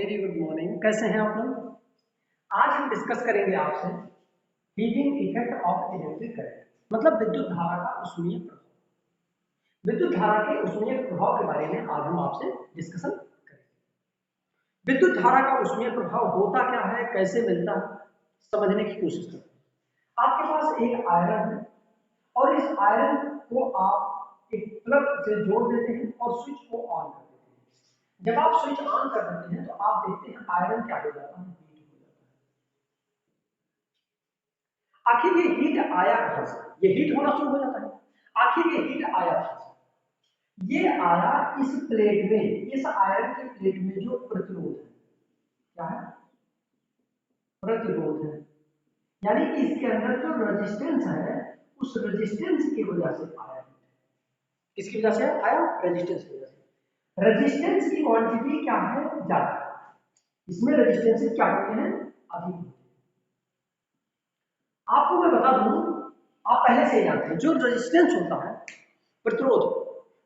Very good morning. कैसे हैं आप लोग? आज हम डिस्कस करेंगे आपसे heating effect of electric current, मतलब विद्युत धारा का ऊष्मीय प्रभाव। विद्युत धारा के ऊष्मीय प्रभाव के बारे में आज हम आपसे डिस्कशन करेंगे। विद्युत धारा का ऊष्मीय प्रभाव होता क्या है, कैसे मिलता है, समझने की कोशिश करते हैं। आपके पास एक आयरन है और इस आयरन को आप एक प्लग से जोड़ देते हैं और स्विच को ऑन कर देते हैं। जब आप स्विच ऑन कर देते हैं तो आप देखते हैं आयरन क्या हो जाता है, हीट हो जाता है। आखिर ये हीट आया कहां से? ये हीट होना शुरू हो जाता है। आखिर ये हीट आया कहां से? ये आया इस प्लेट में, इस आयरन की प्लेट में जो प्रतिरोध है, क्या है? प्रतिरोध है। यानी कि इसके अंदर जो रेजिस्टेंस है, उस रेजिस्टेंस की वजह से आया। किसकी वजह से आया? रेजिस्टेंस की वजह से। रेजिस्टेंस की क्वांटिटी क्या है? ज्यादा। इसमें रेजिस्टेंस क्या होते हैं? अधिक होते हैं। आपको मैं बता दूं, आप पहले से ही जानते हैं, जो रेजिस्टेंस होता है, प्रतिरोध,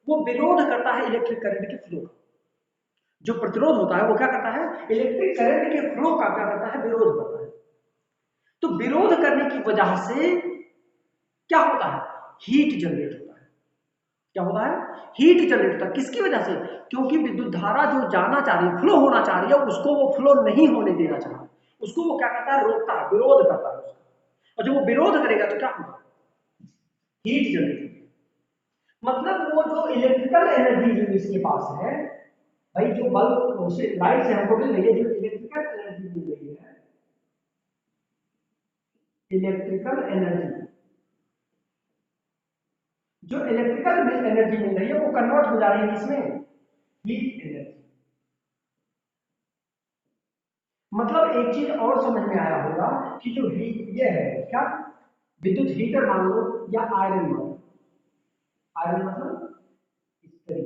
वो विरोध करता है इलेक्ट्रिक करंट के फ्लो का। जो प्रतिरोध होता है वो क्या करता है? इलेक्ट्रिक करंट के फ्लो का क्या करता है? विरोध करता है। तो विरोध करने की वजह से क्या होता है? हीट जनरेट होता है। क्या होता है? हीट जनरेट होता है। किसकी वजह से? क्योंकि विद्युत धारा जो जाना चाह रही है, फ्लो होना चाह रही है, उसको वो फ्लो नहीं होने देना चाह रहा, उसको वो क्या करता है? रोकता है, विरोध करता है उसका। और जब वो विरोध करेगा तो क्या होगा? हीट जनरेट होगी। मतलब वो जो इलेक्ट्रिकल एनर्जी जो इसके पास है, भाई जो बल्ब से लाइट से हमको मिल रही है, जो इलेक्ट्रिकल एनर्जी मिल रही है, इलेक्ट्रिकल एनर्जी, जो इलेक्ट्रिकल एनर्जी मिल रही है वो कन्वर्ट हो जा रही है किसमें? Heat energy. मतलब एक चीज और समझ में आया होगा कि जो हीट ये है, क्या विद्युत हीटर मान लो या आयरन मान लो। आयरन मतलब इस्त्री।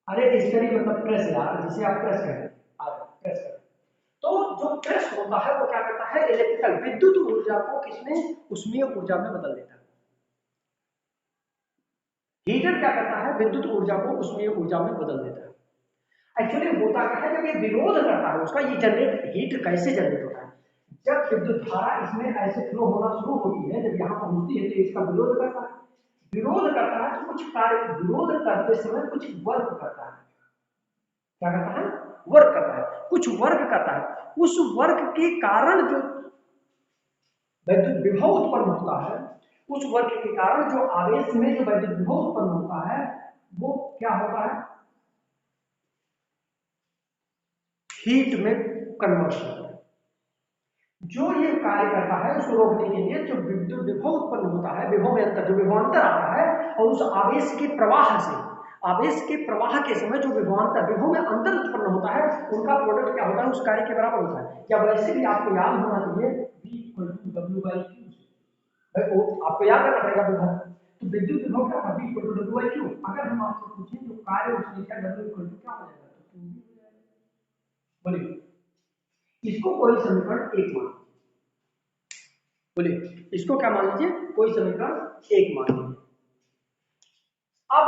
अरे इस्त्री मतलब प्रेस यार, जिसे आप प्रेस करें, आयरन प्रेस करें। तो जो प्रेस होता है वो क्या करता है? इलेक्ट्रिकल विद्युत ऊर्जा को किसमें? ऊष्मीय ऊर्जा में बदल देता है। हीटर क्या करता है? विद्युत ऊर्जा को ऊष्मीय ऊर्जा में बदल देता है। एक्चुअली होता क्या है, जब ये विरोध करता है उसका, ये जनरेट, हीट कैसे जनरेट होता है? जब विद्युत धारा इसमें ऐसे फ्लो होना शुरू होती है, जब यहाँ पहुंचती है तो इसका विरोध करता है। विरोध करता है तो कुछ कार्य, विरोध करते समय कुछ वर्क करता है। क्या करता है? वर्क करता है, कुछ वर्क करता है। उस वर्क के कारण जो वैद्युत विभव उत्पन्न होता है, उस वर्क के कारण जो आवेश में जो वैद्युत विभव उत्पन्न होता है, वो क्या होता है? हीट में कन्वर्ट होता है। जो ये कार्य करता है उसको रोकने के लिए जो विद्युत विभव उत्पन्न होता है, विभव में अंतर, जो विभवांतर आता है, और उस आवेश के प्रवाह से, आवेश के प्रवाह के समय जो विभवांतर, विभव में अंतर उत्पन्न होता है, उनका प्रोडक्ट क्या होता है? उस कार्य के बराबर होता है। या वैसे भी आपको याद होना चाहिए V W by Q। भाई वो आपको याद रखना पड़ेगा विभव। तो विद्युत विभव क्या था? V W by Q। अगर हम आपसे पूछें जो कार्य उसने किया, W क्या हो जाएगा? तो Q भी हो जाएगा। बोलिए, इसको कोई समीकरण एक मान, बोलिए इसको क्या मान लीजिए? कोई समीकरण एक मान लीजिए। अब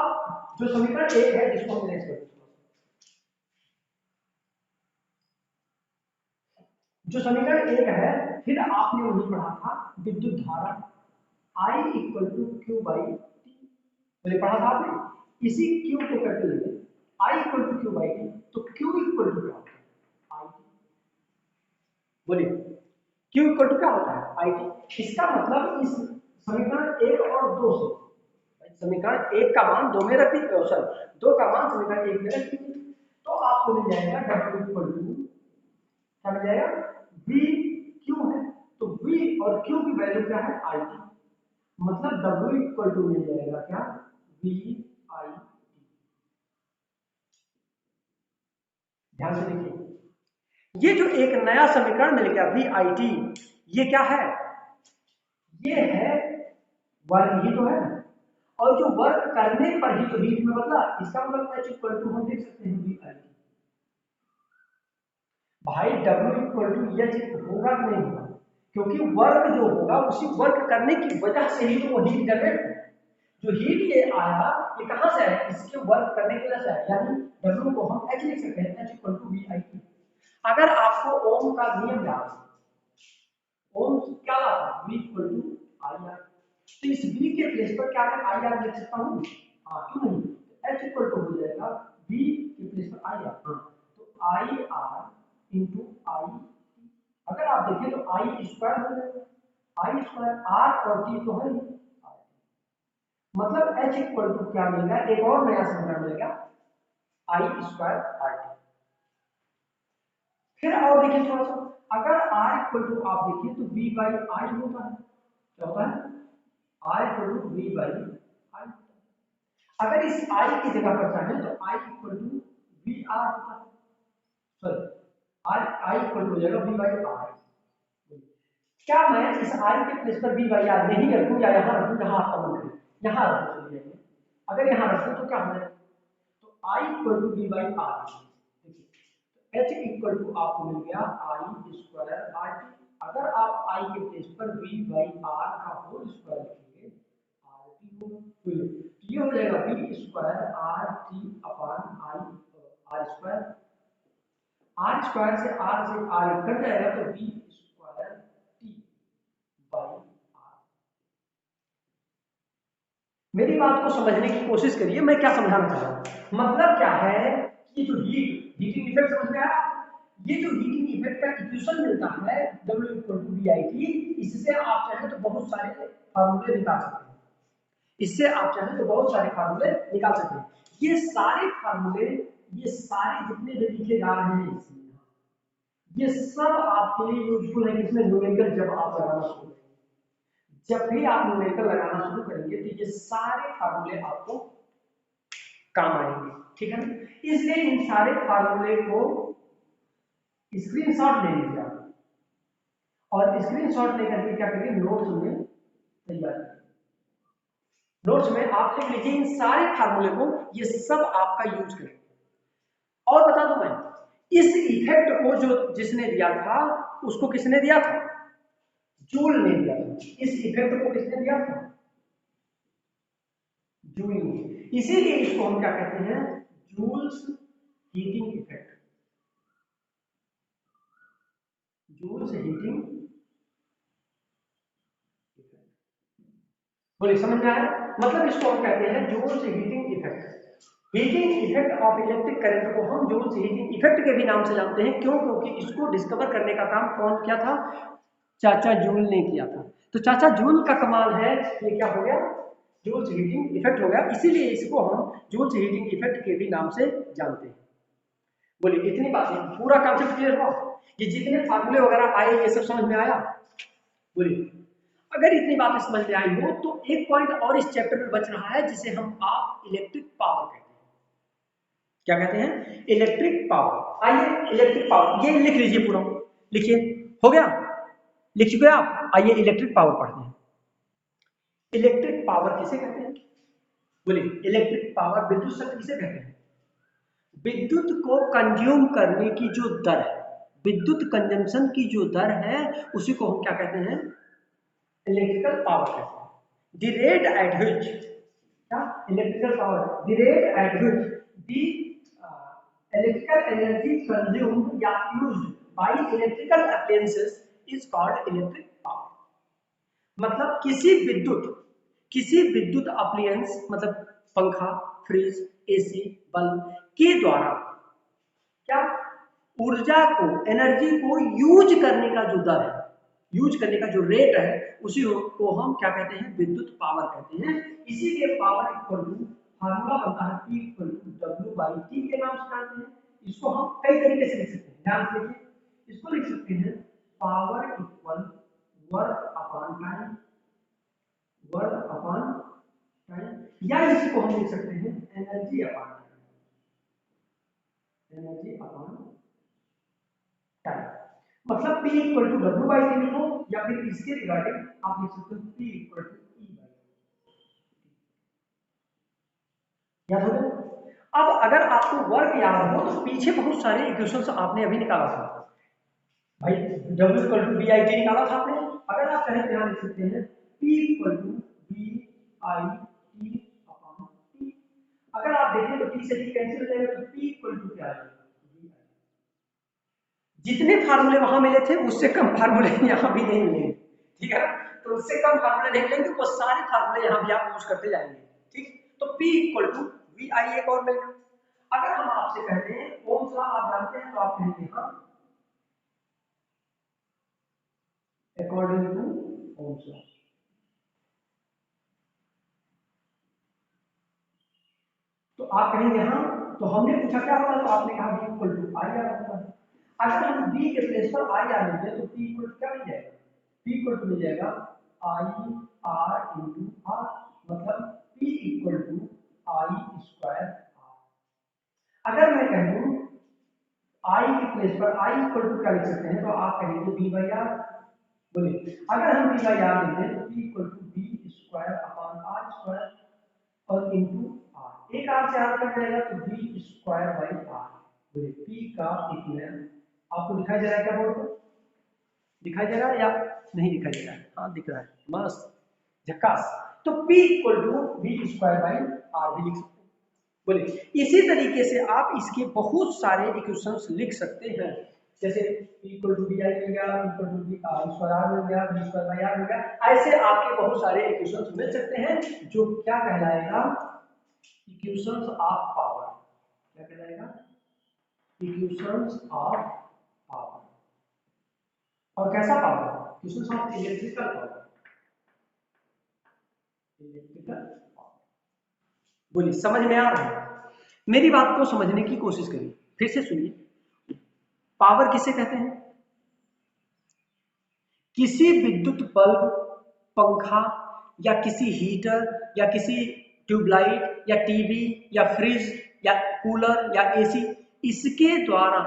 जो समीकरण एक है, जिसको हम नेक्स्ट करते हैं, जो समीकरण एक है, फिर आपने वही पढ़ा था, विद्युत धारा I equal to Q by T, बोले पढ़ा था आपने। इसी क्यू को करके लिखे I equal to Q by T, तो क्यू इक्वल टू क्या होता है? I T. बोलिए क्यू इक्वल टू क्या होता है? I T. इसका मतलब इस समीकरण एक और दो से, समीकरण एक का मान दो में रख दीजिए, सॉरी दो का मान समीकरण एक में रख दीजिए, तो आपको मिल जाएगा W इक्वल टू, क्या मिल जाएगा? V क्यू है, तो V और Q की वैल्यू क्या है? I T. मतलब W इक्वल टू मिल जाएगा क्या? V I T. ध्यान से देखिए, ये जो एक नया समीकरण मिल गया V आई टी, ये क्या है? ये है वर्क ही तो है, और जो वर्क करने पर ही तो हीट में बदला। इसका मतलब H इक्वल टू हम देख सकते हैं V आई टी। भाई W इक्वल टू H होगा कि नहीं होगा? क्योंकि वर्क जो होगा, उसी वर्क करने की वजह से ही तो वो हीट जनरेट है। जो हीट ये आया, ये कहाँ से है, इसके वर्क करने की वजह से है, यानी W को हम H लिख सकते हैं, H equal to V I T. अगर आपको ओम का नियम याद है, ओम क्या था, V equal to I R, तो इस V के प्लेस पर क्या मैं आई आर लिख सकता हूँ, हाँ क्यों नहीं, H इक्वल टू हो जाएगा V के प्लेस पर आई आर, हाँ तो आई आर इंटू आई, अगर आप देखें तो आई स्क्वायर हो जाएगा, आई स्क्वायर आर और टी तो है, मतलब H इक्वल टू क्या मिलेगा, एक और नया संख्या मिलेगा आई स्क्वायर आर टी। फिर और देखिए थोड़ा सा, अगर R इक्वल टू आप देखिए तो V बाई आई होता है, क्या होता है, R equal to V by I. अगर इस I की जगह पर चाहे तो I equal to V R होता है, सॉरी I इक्वल टू हो जाएगा V बाई आर। क्या मैं इस I के प्लेस पर V बाई आर नहीं रखूं या यहाँ रखूं, यहाँ आपका मन करे, यहाँ रखूं, चलिए जाएंगे, अगर यहाँ रखूं तो क्या हो जाएगा, तो I equal to V by R, देखिए H इक्वल टू आपको मिल गया आई स्क्वायर आर टी। अगर आप I के प्लेस पर V बाई आर का होल स्क्वायर लिखेंगे, आर टी होगा, तो ये हो जाएगा V square R T upon I R square, R square से आर कट जाएगा तो V square T by R. मेरी बात को समझने की कोशिश करिए, मैं क्या समझाना चाह रहा हूं, मतलब क्या है कि जो हीटिंग इफेक्ट समझ में आया, ये जो हीटिंग इफेक्ट का इक्वेशन मिलता है W equal to V I T, इससे आप चाहें तो बहुत सारे फार्मूले निकाल सकते हैं, इससे आप चाहें तो बहुत सारे फार्मूले निकाल सकते हैं। ये सारे फार्मूले, ये सारे जितने भी लिखे जा रहे हैं इसमें, ये सब आपके लिए यूजफुल है, किसमें, न्यूमेरिकल जब आप लगाना शुरू करेंगे, जब भी आप न्यूमेरिकल लगाना शुरू करेंगे तो ये सारे फार्मूले आपको काम आएंगे, ठीक है ना। इसलिए इन सारे फार्मूले को स्क्रीनशॉट ले लीजिए आप, और स्क्रीनशॉट लेकर के क्या करिए, नोट्स में तैयार करिए, नोट्स में आप लिख लीजिए इन सारे फार्मूले को, ये सब आपका यूज करें। और बता दूं मैं, इस इफेक्ट को जो जिसने दिया था उसको किसने दिया था, जूल ने दिया था, इस इफेक्ट को किसने दिया था, जूल ने, इसीलिए इसको हम क्या कहते हैं, Joule's heating effect, Joule's heating effect, बोलिए समझ में आया, मतलब इसको हम कहते हैं Joule's heating effect. Heating effect of electric current को हम जूल्स हीटिंग इफेक्ट के भी नाम से जानते हैं, क्यों, क्योंकि इसको डिस्कवर करने का काम कौन किया था, चाचा जूल ने किया था। तो चाचा जूल का कमाल है, ये क्या हो गया, जूल्स हीटिंग इफेक्ट हो गया, इसीलिए इसको हम जूल्स हीटिंग इफेक्ट के भी नाम से जानते हैं। बोलिए इतनी बातें, पूरा कॉन्सेप्ट क्लियर हुआ, ये जितने फार्मूले वगैरह आए ये सब समझ में आया, बोलिए अगर इतनी बातें समझ में आई हो तो एक पॉइंट और इस चैप्टर में बच रहा है, जिसे हम आप इलेक्ट्रिक पावर कहते हैं, क्या कहते हैं, इलेक्ट्रिक पावर। आइए इलेक्ट्रिक पावर ये लिख लीजिए पूरा, लिखिए, हो गया, लिख चुके आप, आइए इलेक्ट्रिक पावर पढ़ते हैं। इलेक्ट्रिक पावर किसे कहते हैं, बोलिए इलेक्ट्रिक पावर, विद्युत शक्ति किसे कहते हैं, विद्युत को कंज्यूम करने की जो दर है, विद्युत कंजम्पशन की जो दर है, उसी को हम क्या कहते हैं, इलेक्ट्रिकल पावर कहते हैं। द रेट एट व्हिच, क्या, electrical power, the rate at which the electrical energy consumed या used by electrical appliances is called electric power. मतलब किसी विद्युत अप्लायंस, मतलब पंखा, फ्रिज, एसी, बल्ब के द्वारा क्या, ऊर्जा को, एनर्जी को यूज करने का जो दर है, यूज करने का जो रेट है, उसी को हम क्या कहते हैं, विद्युत पावर कहते हैं। इसीलिए पावर इक्वल टू, फार्मूला बनता है P equal to W by T के नाम से जानते हैं। इसको हम कई तरीके से लिख सकते हैं, ध्यान से देखिए, इसको लिख सकते हैं power equal work upon time, work upon time, या इसी को हम लिख सकते हैं energy upon time, energy upon time. मतलब P equal to W by T लिखो, या फिर इसके रिगार्डिंग आप लिख सकते हो P equal to E by, याद हो गया। अब अगर आपको वर्क याद हो तो पीछे बहुत सारे इक्वेशंस आपने अभी निकाला था भाई, W equal to B I T निकाला था आपने, अगर आप चाहें तो यहाँ लिख सकते हैं P equal to B I T upon T, D से डी कैंसिल हो जाएगा, तो पी इक्वल टू क्या आएगा, जितने फार्मूले वहां मिले थे उससे कम फार्मूले यहाँ भी नहीं मिलेंगे, ठीक है। तो उससे कम फार्मूले नहीं मिलेंगे, वो सारे फार्मूले यहाँ भी आप यूज करते जाएंगे, ठीक। तो P इक्वल टू वी आई एक और मिल गया। अगर हम आपसे कहते हैं ओम्स लॉ आप जानते हैं, तो आप कहेंगे हाँ, अकॉर्डिंग टू ओम्स लॉ। तो आप कहेंगे हाँ, तो हमने पूछा क्या होता है, तो आपने कहा V equal to I R होता है। अगर हम B के प्लेस पर आई आर लेंगे तो P इक्वल टू क्या मिल जाएगा, P इक्वल टू मिल जाएगा आई आर इंटू आर, मतलब P equal to I square R. अगर मैं कहूँ आई के प्लेस पर आई इक्वल टू क्या लिख सकते हैं, तो आप कहेंगे बी बाई आर। बोलिए अगर हम बी बाई आर लेते हैं तो P equal to B square upon R square और इंटू आर, एक आर से आर कट जाएगा तो बी स्क्वायर बाई आर। बोलिए पी का इक्वल आपको दिखाई दे रहा है क्या, बोर्ड पर दिखाई दे रहा है या नहीं दिखाई दे रहा है, हाँ दिख रहा है, मस्त झकास। तो P equal to B square by R भी लिख सकते हैं। बोलिए इसी तरीके से आप इसके बहुत सारे इक्वेशंस लिख सकते हैं, जैसे P equal to B I मिल गया, P equal to B square R मिल गया, बी स्क्वायर बाई आर मिल गया। ऐसे आपके बहुत सारे इक्वेशंस मिल सकते हैं, जो क्या कहलाएगा, इक्वेशंस ऑफ पावर। क्या कहलाएगा, इक्वेशंस ऑफ पावर। और कैसा power, equations of electrical power, electrical power. बोलिए समझ में आ रहा है, मेरी बात को समझने की कोशिश करिए, फिर से सुनिए। पावर किसे कहते हैं, किसी विद्युत बल्ब, पंखा या किसी हीटर या किसी ट्यूबलाइट या टीवी या फ्रिज या कूलर या एसी, इसके द्वारा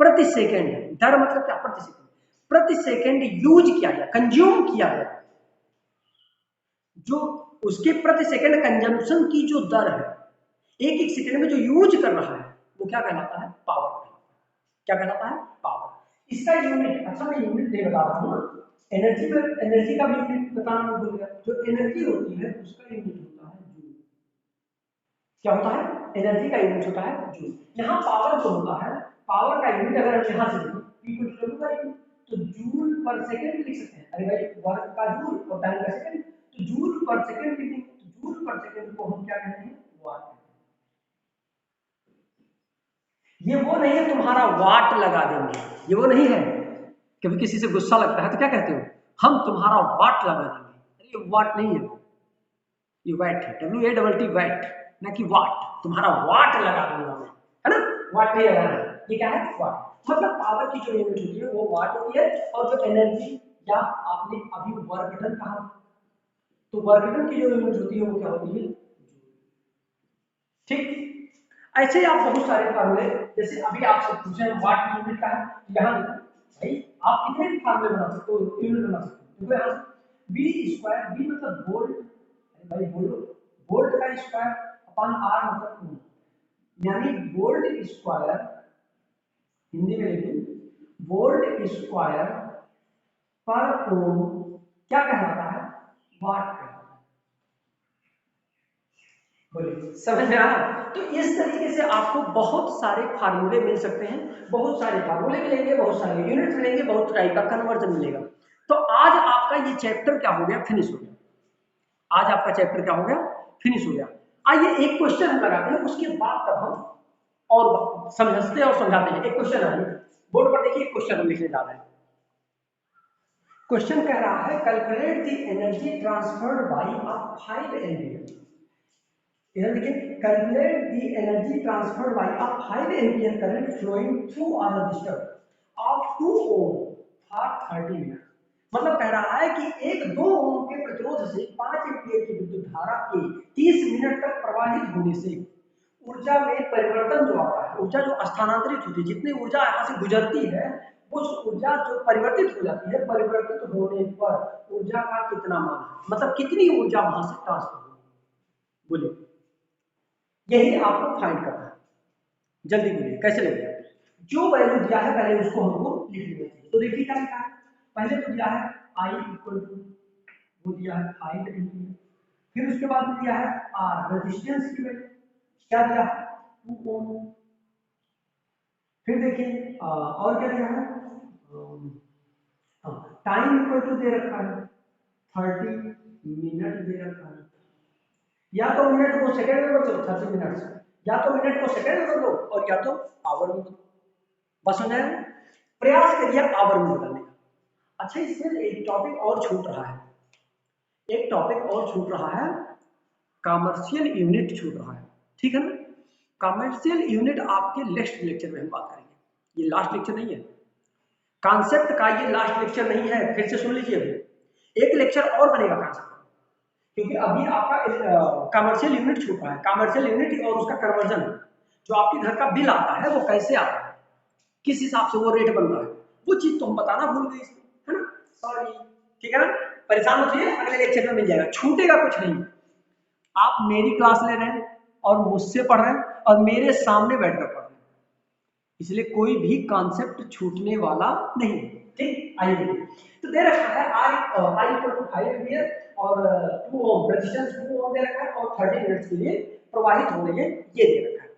प्रति सेकंड, दर मतलब क्या, प्रति सेकंड, प्रति सेकंड यूज किया गया, कंज्यूम किया गया, जो उसके प्रति सेकंड कंजम्पशन की जो दर है, एक एक सेकंड में जो यूज कर रहा है, वो क्या कहलाता है, पावर कहलाता है। क्या कहलाता है, पावर। इसका यूनिट, अच्छा मैं यूनिट नहीं बता रहा हूँ, एनर्जी में एनर्जी का भी यूनिट बताना भूल गया। जो एनर्जी होती है उसका यूनिट होता है जूल। क्या होता है, एनर्जी का यूनिट होता है जूल। यहाँ पावर जो होता है, पावर का यूनिट अगर हम यहाँ से लिखें P को जूल बाई Q, तो जूल पर सेकंड लिख सकते हैं। अरे भाई वर्क का जूल और टाइम का सेकंड, तो जूल पर सेकंड लिखेंगे, तो जूल पर सेकंड को हम क्या कहते हैं, वाट कहते हैं। ये वो नहीं है तुम्हारा वाट लगा देंगे, ये वो नहीं है। कभी किसी से गुस्सा लगता है तो क्या कहते हो, हम तुम्हारा वाट लगा देंगे। अरे ये वाट नहीं है, ये वैट है, WATT वैट, ना कि वाट। तुम्हारा वाट लगा दूंगा मैं, है ना, वाट नहीं लगाना है। ये क्या है, वाट। मतलब पावर की जो यूनिट होती है वो वाट होती है, और जो एनर्जी या आपने अभी वर्क डन कहा, तो वर्क डन की जो यूनिट होती है वो क्या होती है, ठीक। ऐसे ही आप बहुत सारे फार्मूले, जैसे अभी आपसे पूछे वाट की यूनिट का है, यहाँ भाई आप कितने भी फार्मूले बना सकते हो, यूनिट बना सकते हो। देखो यहाँ बी स्क्वायर, बी मतलब वोल्ट, भाई बोलो वोल्ट का स्क्वायर अपॉन आर मतलब ओम, यानी वोल्ट स्क्वायर, हिंदी में लिखिए वोल्ट स्क्वायर पर ओम क्या कहलाता है, वाट कहलाता है। बोलिए समझ में आ रहा। तो इस तरीके से आपको बहुत सारे फार्मूले मिल सकते हैं, बहुत सारे फार्मूले मिलेंगे, बहुत सारे यूनिट मिलेंगे, बहुत टाइप का कन्वर्जन मिलेगा। तो आज आपका ये चैप्टर क्या हो गया, फिनिश हो गया। आज आपका चैप्टर क्या हो गया, फिनिश हो गया। आइए एक क्वेश्चन हम लगाते हैं, उसके बाद तब हम और समझते और समझाते हैं। एक क्वेश्चन है बोर्ड पर, देखिए क्वेश्चन हम लिखने जा रहे हैं। क्वेश्चन कह रहा है calculate the energy transferred by a 5 ampere. इधर देखिए calculate the energy transferred by a 5 ampere current flowing through a resistor of 2 ohm for 30 minute. मतलब कह रहा है कि एक 2 ओम के प्रतिरोध से 5 एम्पीयर की विद्युत धारा के 30 मिनट तक प्रवाहित होने से ऊर्जा में परिवर्तन जो आता है, ऊर्जा जो स्थानांतरित होती है, जितनी ऊर्जा यहाँ से गुजरती है, उस ऊर्जा जो परिवर्तित हो जाती है, परिवर्तित होने पर ऊर्जा का कितना मान है, मतलब कितनी ऊर्जा वहां से ट्रांसफर होगी। बोलिए यही आपको फाइंड करना है, जल्दी बोलिए कैसे लेंगे। जो वैल्यू दिया है पहले उसको हमको लिख लेना चाहिए। तो देखिए क्या लिखा है, पहले तो दिया है I इक्वल टू, वो दिया है 5 एम्पीयर, फिर उसके बाद दिया है R रेजिस्टेंस की वैल्यू, क्या दिया, 2 ओम। फिर देखिए और क्या दिया है, टाइम इक्वल टू दे रखा है 30 मिनट दे रखा है, या तो मिनट को सेकंड में बदलो 30 मिनट्स, या तो मिनट को सेकंड में बदलो और या तो आवर में बदलो, बस हो जाएगा। प्रयास करिए आवर में बदलने का। अच्छा इसमें एक टॉपिक और छूट रहा है, एक टॉपिक और छूट रहा है, कॉमर्शियल यूनिट छूट रहा है, ठीक है ना। कॉमर्शियल यूनिट आपके नेक्स्ट लेक्चर में हम बात करेंगे, ये लास्ट लेक्चर नहीं है, कॉन्सेप्ट का ये लास्ट लेक्चर नहीं है, फिर से सुन लीजिए, अभी एक लेक्चर और बनेगा कॉन्सेप्ट, क्योंकि अभी आपका कमर्शियल यूनिट छूट रहा है, कमर्शियल यूनिट और उसका कन्वर्जन, जो आपके घर का बिल आता है वो कैसे आता है, किस हिसाब से वो रेट बनता है, वो चीज तो हम बताना भूल गए इसमें, है ना, सॉरी, ठीक है ना। परेशान मत होइए, अगले लेक्चर में मिल जाएगा, छूटेगा कुछ नहीं। आप मेरी क्लास ले रहे हैं और मुझसे पढ़ रहे हैं और मेरे सामने बैठकर पढ़ रहे हैं, इसलिए कोई भी कॉन्सेप्ट छूटने वाला नहीं, ठीक। आइए तो दे रखा है आई इक्वल टू 5 एम्पियर और 2 ओम रेजिस्टेंस 2 ओम दे रखा है और 30 मिनट्स के लिए प्रवाहित हो रही है, ये दे रखा है।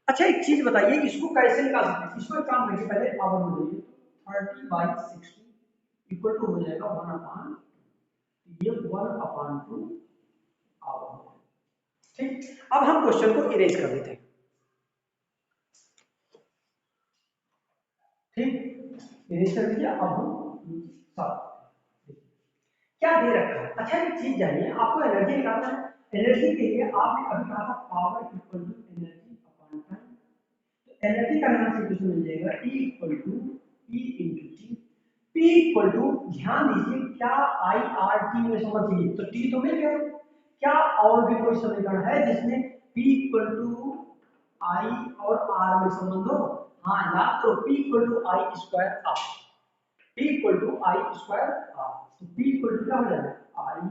अच्छा एक चीज बताइए इसको कैसे निकाल सकते हैं, इसको एक काम करिए, पहले पावर में दीजिए, 30/60 इक्वल टू हो जाएगा 1 अपान, ये 1 अपान 2 आवर, ठीक। अब हम क्वेश्चन को इरेज कर देते हैं, ठीक, इरेज कर दिया। अब हम क्या दे रखा है, अच्छा एक चीज जानिए, आपको एनर्जी निकालना है, एनर्जी के लिए आपने अभी कहा था power equal to energy upon time, तो एनर्जी का यहाँ से कुछ मिल जाएगा E equal to P into T, P equal to, ध्यान दीजिए क्या आई आर टी में समझ लीजिए, तो T तो मिल गया, क्या और भी कोई समीकरण है जिसमें P इक्वल टू आई और R में संबंध हो, हाँ याद करो, P equal to I square R, P equal to I square R, तो P इक्वल टू क्या हो जाएगा I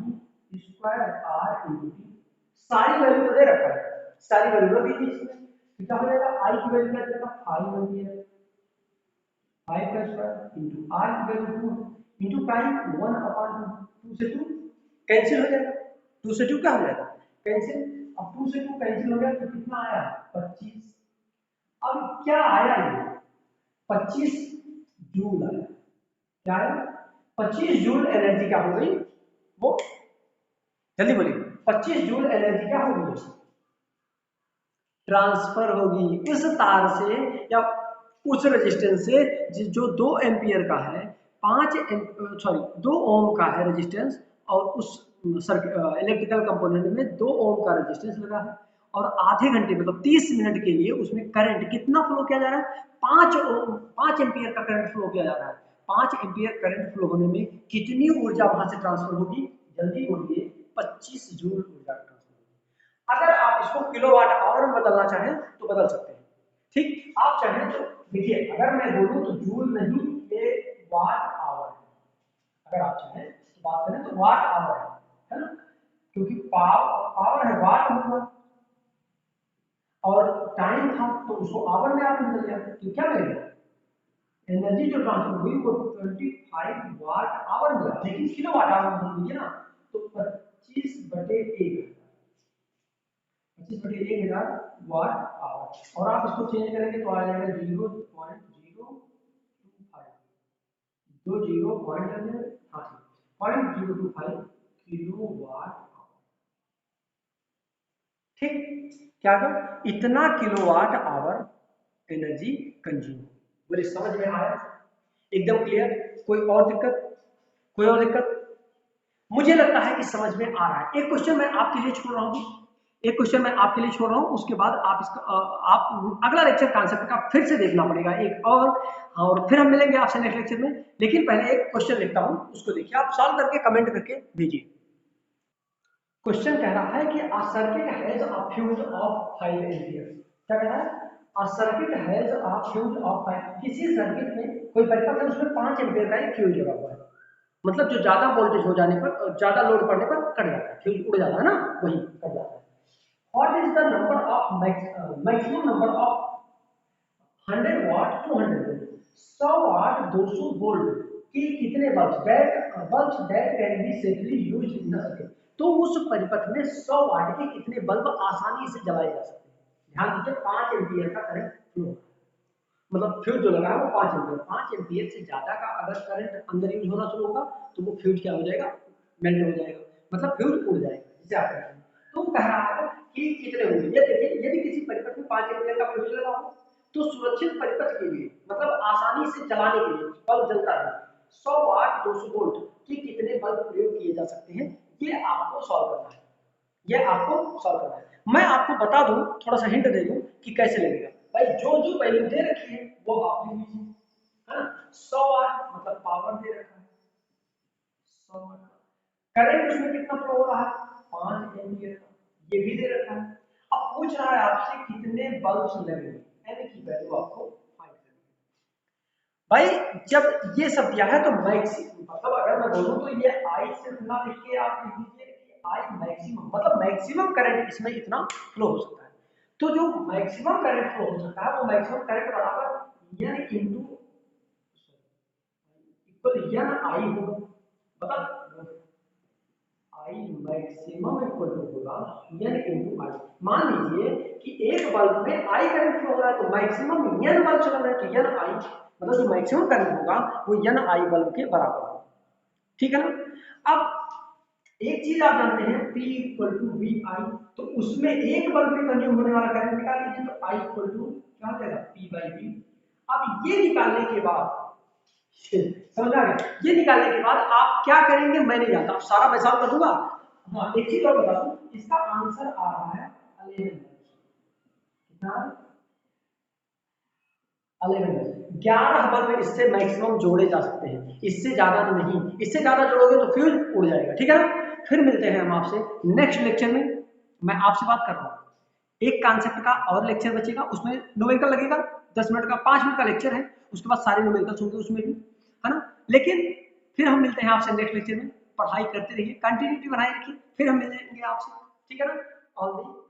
square R into T, सारी वैल्यू तो दे रखा है, सारी वैल्यू रख दीजिए इसमें, तो क्या हो जाएगा आई की वैल्यू क्या देगा 5 एम्पियर, 5 का स्क्वायर इंटू आर की वैल्यू 2 इंटू टाइम 1 अपॉन 2, 2 से 2 कैंसिल हो जाएगा, 2 से 2 क्या हो जाएगा कैंसिल, अब 2 से 2 कैंसिल हो गया तो कितना आया 25, अब क्या आया ये 25 जूल आया, क्या है 25 जूल एनर्जी क्या हो गई, वो जल्दी बोलिए 25 जूल एनर्जी क्या होगी, ट्रांसफर होगी इस तार से या उस रेजिस्टेंस से जो 2 एम्पियर का है, 2 ओम का है रेजिस्टेंस, और उस इलेक्ट्रिकल कंपोनेंट में 2 ओम का रेजिस्टेंस लगा है, और आधे घंटे मतलब 30 मिनट के लिए उसमें करंट कितना फ्लो किया जा रहा है, 5 एम्पियर का करंट फ्लो किया जा रहा है, 5 एम्पियर करंट फ्लो होने में कितनी ऊर्जा वहां से ट्रांसफर होगी, जल्दी बोलिए 25 जूल ऊर्जा ट्रांसफर होगी। अगर आप इसको किलोवाट आवर में बदलना चाहें तो बदल सकते हैं, ठीक, आप चाहें तो देखिए, अगर मैं बोलूं तो जूल नहीं, ये वाट आवर है, अगर आप चाहें तो बात करें तो वाट आवर है ना, क्योंकि पावर है वाट होगा और टाइम था तो उसको आवर में आपने बदल दिया, तो क्या करेगा एनर्जी जो ट्रांसफर हुई वो 25 वाट आवर मिला, लेकिन किलो वाट आवर में बदल दीजिए ना, तो 25/1 25/1000 वाट आवर, और आप इसको चेंज करेंगे तो आ जाएगा 0.025, दो जीरो पॉइंट, हाँ 0.025 किलो वाट आवर, ठीक, क्या क्या इतना किलोवाट आवर एनर्जी कंज्यूम, बोले समझ में आया, एकदम क्लियर, कोई और दिक्कत, कोई और दिक्कत, मुझे लगता है कि समझ में आ रहा है। एक क्वेश्चन मैं आपके लिए छोड़ रहा हूँ, एक क्वेश्चन मैं आपके लिए छोड़ रहा हूँ, उसके बाद आप इसका आप अगला लेक्चर कॉन्सेप्ट का फिर से देखना पड़ेगा एक और फिर हम मिलेंगे आपसे नेक्स्ट लेक्चर में, लेकिन पहले एक क्वेश्चन लिखता हूँ, उसको देखिए आप सॉल्व करके कमेंट करके भेजिए। क्वेश्चन कह रहा है कि a circuit has a fuse of 5 ampere, क्या कह रहा है a circuit has a fuse of 5, किसी सर्किट में कोई परिपथ है उसमें 5 एम्पियर का एक फ्यूज लगा हुआ है, मतलब जो ज्यादा वोल्टेज हो जाने पर, ज्यादा लोड पड़ने पर कट जाता है, फ्यूज उड़ जाता है ना, वही कट जाता है। What is the number of maximum number of 100 watt 200 volt, 100 watt 200 volt की कितने bulbs that can be safely used in a circuit, तो उस परिपथ में 100 वाट के कितने बल्ब आसानी से जलाए जा सकते हैं, ध्यान दीजिए 5 एम्पियर का करंट फ्लो, मतलब फ्यूज जो लगा है वो 5 एम्पियर, 5 एम्पियर से ज्यादा का अगर करंट अंदर यूज होना शुरू होगा तो वो फ्यूज क्या हो जाएगा, मेल्ट हो जाएगा, मतलब फ्यूज उड़ जाएगा, जिसे आप कहते हैं। तो कह रहा है कि कितने होंगे, ये देखिए यदि किसी परिपथ में 5 एम्पियर का फ्यूज लगा हो तो सुरक्षित परिपथ के लिए, मतलब आसानी से चलाने के लिए बल्ब जलता है 100 वाट 200 वोल्ट के कितने बल्ब प्रयोग किए जा सकते हैं, ये आपको सॉल्व करना है, ये आपको सॉल्व करना है। मैं आपको बता दूं, थोड़ा सा हिंट दे दूं कि कैसे लगेगा। भाई जो जो वैल्यू दे रखी है वो आप लिख लीजिए, है ना। 100 वाट मतलब पावर दे रखा है, 100 वाट करंट उसमें कितना फ्लो हो रहा है, 5 एम्पियर का, ये भी दे रखा है। अब पूछ रहा है आपसे कितने बल्ब लगेंगे, एन की वैल्यू आपको फाइंड करनी है। भाई जब ये सब दिया है तो मैक्सिमम, मतलब अगर मैं बोलूं तो ये आई से इतना लिख के आप लिख दीजिए कि आई मैक्सिमम, मतलब मैक्सिमम करंट इसमें इतना फ्लो हो सकता है। तो जो मैक्सिमम करंट फ्लो हो सकता है वो मैक्सिमम करंट बराबर एन इंटू इक्वल एन आई होगा, मतलब आई मैक्सिमम इक्वल टू होगा एन इंटू आई। मान लीजिए कि एक बल्ब में आई करंट फ्लो हो रहा है तो मैक्सिमम एन बल्ब चल रहा है तो एन आई, मतलब जो मैक्सिमम करंट होगा वो एन आई बल्ब के बराबर होगा, ठीक है ना। अब एक चीज आप जानते हैं P इक्वल टू वी आई, तो उसमें एक बल्ब में कंज्यूम होने वाला करंट निकाल लीजिए, तो I इक्वल टू क्या हो जाएगा P बाई वी। अब ये निकालने के बाद समझ आ गया, ये निकालने के बाद आप क्या करेंगे मैं नहीं जानता, सारा मैं सॉल्व कर दूंगा। हाँ एक चीज और बता दूं, इसका आंसर आ रहा है 11, कितना 11, 11 बल्ब इससे मैक्सिमम जोड़े जा सकते हैं, इससे ज्यादा नहीं, इससे ज्यादा जोड़ोगे तो फ्यूज उड़ जाएगा, ठीक है ना। फिर मिलते हैं हम आपसे नेक्स्ट लेक्चर में। मैं आपसे बात कर रहा हूँ एक कॉन्सेप्ट का और लेक्चर बचेगा, उसमें न्यूमेरिकल लगेगा 10 मिनट का, 5 मिनट का लेक्चर है, उसके बाद सारे न्यूमेरिकल्स होंगे उसमें भी, है ना। लेकिन फिर हम मिलते हैं आपसे नेक्स्ट लेक्चर में, पढ़ाई करते रहिए, कंटिन्यूटी बनाए रखिए, फिर हम मिलेंगे आपसे, ठीक है ना। All the